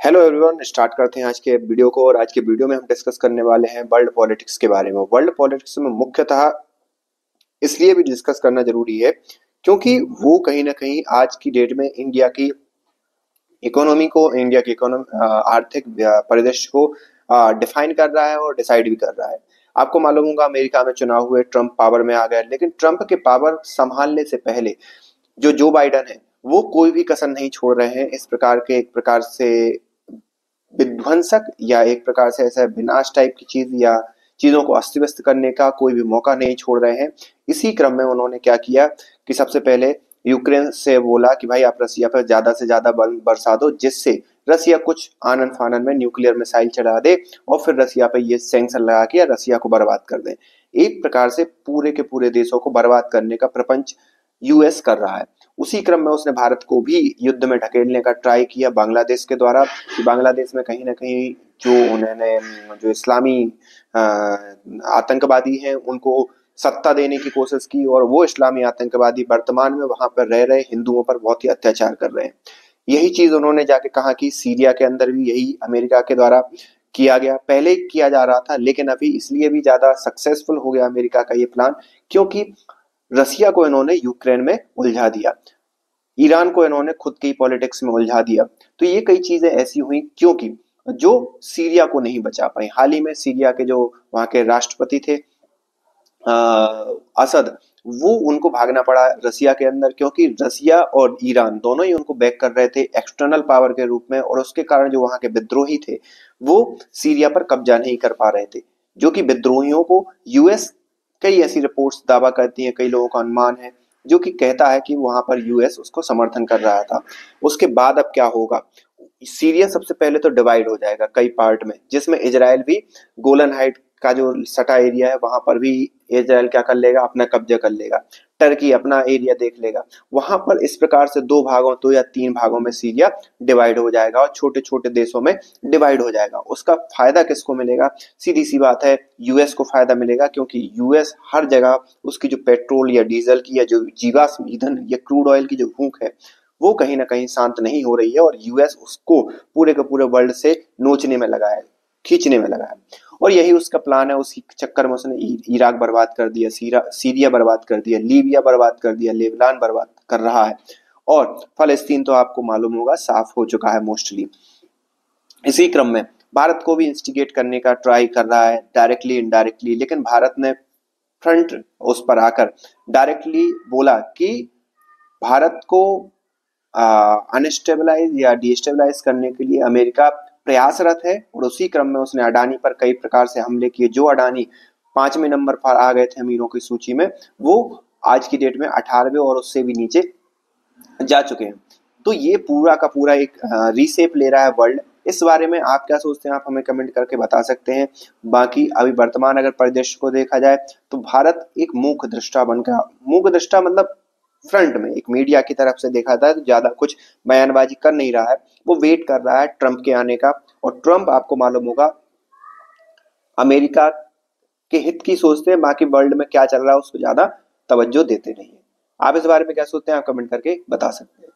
Hello everyone, start करते हैं आज के वीडियो को। और आज के वीडियो में हम डिस्कस करने वाले हैं वर्ल्ड पॉलिटिक्स के बारे में। वर्ल्ड पॉलिटिक्स में मुख्यतः इसलिए भी डिस्कस करना जरूरी है क्योंकि वो कहीं ना कहीं आज की डेट में इंडिया की इकोनॉमी को, इंडिया की आर्थिक परिदृश्य को डिफाइन कर रहा है और डिसाइड भी कर रहा है। आपको मालूम होगा अमेरिका में चुनाव हुए, ट्रंप पावर में आ गए, लेकिन ट्रंप के पावर संभालने से पहले जो बाइडन है वो कोई भी कसर नहीं छोड़ रहे हैं। इस प्रकार के एक प्रकार से विध्वंसक या एक प्रकार से ऐसा विनाश टाइप की चीज या चीजों को अस्त व्यस्त करने का कोई भी मौका नहीं छोड़ रहे हैं। इसी क्रम में उन्होंने क्या किया कि सबसे पहले यूक्रेन से बोला कि भाई आप रसिया पर ज्यादा से ज्यादा बल बरसा दो, जिससे रसिया कुछ आनन फानन में न्यूक्लियर मिसाइल चला दे और फिर रसिया पर ये सैंक्शन लगा के रसिया को बर्बाद कर दे। एक प्रकार से पूरे के पूरे देशों को बर्बाद करने का प्रपंच यूएस कर रहा है। उसी क्रम में उसने भारत को भी युद्ध में ढकेलने का ट्राई किया बांग्लादेश के द्वारा, कि बांग्लादेश में कहीं ना कहीं जो इस्लामी आतंकवादी हैं उनको सत्ता देने की कोशिश की, और वो इस्लामी आतंकवादी वर्तमान में वहां पर रह रहे हिंदुओं पर बहुत ही अत्याचार कर रहे हैं। यही चीज उन्होंने जाके कहा कि सीरिया के अंदर भी यही अमेरिका के द्वारा किया गया, पहले किया जा रहा था, लेकिन अभी इसलिए भी ज्यादा सक्सेसफुल हो गया अमेरिका का ये प्लान क्योंकि रसिया को इन्होंने यूक्रेन में उलझा दिया, ईरान को इन्होंने खुद की पॉलिटिक्स में उलझा दिया। तो ये कई चीजें ऐसी हुई क्योंकि जो सीरिया को नहीं बचा पाई। हाल ही में सीरिया के जो वहां के राष्ट्रपति थे असद, वो उनको भागना पड़ा रसिया के अंदर क्योंकि रसिया और ईरान दोनों ही उनको बैक कर रहे थे एक्सटर्नल पावर के रूप में, और उसके कारण जो वहां के विद्रोही थे वो सीरिया पर कब्जा नहीं कर पा रहे थे। जो कि विद्रोहियों को यूएस, कई ऐसी रिपोर्ट्स दावा करती हैं, कई लोगों का अनुमान है जो कि कहता है कि वहां पर यूएस उसको समर्थन कर रहा था। उसके बाद अब क्या होगा, सीरिया सबसे पहले तो डिवाइड हो जाएगा कई पार्ट में, जिसमें इजराइल भी गोलन हाइट का जो सटा एरिया है वहां पर भी इजराइल क्या कर लेगा, अपना कब्जा कर लेगा। टर्की अपना एरिया देख लेगा। वहां पर इस प्रकार से दो या तीन भागों में सीरिया डिवाइड हो जाएगा और छोटे छोटे देशों में डिवाइड हो जाएगा। उसका फायदा किसको मिलेगा? सीधी सी बात है, यूएस को फायदा मिलेगा क्योंकि यूएस हर जगह उसकी जो पेट्रोल या डीजल की या जो जीवाश्म ईंधन या क्रूड ऑयल की जो भूख है वो कहीं ना कहीं शांत नहीं हो रही है, और यूएस उसको पूरे के पूरे वर्ल्ड से नोचने में लगा है, खींचने में लगा है। और यही उसका प्लान है। उसी चक्कर में उसने इराक बर्बाद कर दिया, सीरिया बर्बाद कर दिया, लीबिया बर्बाद कर दिया, लेबनान बर्बाद कर रहा है, और फलस्तीन तो आपको मालूम होगा साफ हो चुका है मोस्टली। इसी क्रम में भारत को भी इंस्टिगेट करने का ट्राई कर रहा है, डायरेक्टली इनडायरेक्टली। लेकिन भारत ने फ्रंट उस पर आकर डायरेक्टली बोला कि भारत को अनस्टेबलाइज या डिस्टेबलाइज करने के लिए अमेरिका प्रयासरत है। और उसी क्रम में उसने अडानी पर कई प्रकार से हमले किए। जो अडानी 5वें नंबर पर आ गए थे अमीरों की सूची में, वो आज की डेट में 18वें और उससे भी नीचे जा चुके हैं। तो ये पूरा का पूरा एक रीसेप ले रहा है वर्ल्ड। इस बारे में आप क्या सोचते हैं? आप हमें कमेंट करके बता सकते हैं। बाकी अभी वर्तमान अगर परिदृश्य को देखा जाए तो भारत एक मूक दृष्टा बनकर, मूक दृष्टा मतलब फ्रंट में एक मीडिया की तरफ से देखा जाए तो ज्यादा कुछ बयानबाजी कर नहीं रहा है, वो वेट कर रहा है ट्रंप के आने का। और ट्रंप आपको मालूम होगा अमेरिका के हित की सोचते हैं, बाकी वर्ल्ड में क्या चल रहा है उसको ज्यादा तवज्जो देते नहीं है। आप इस बारे में क्या सोचते हैं? आप कमेंट करके बता सकते हैं।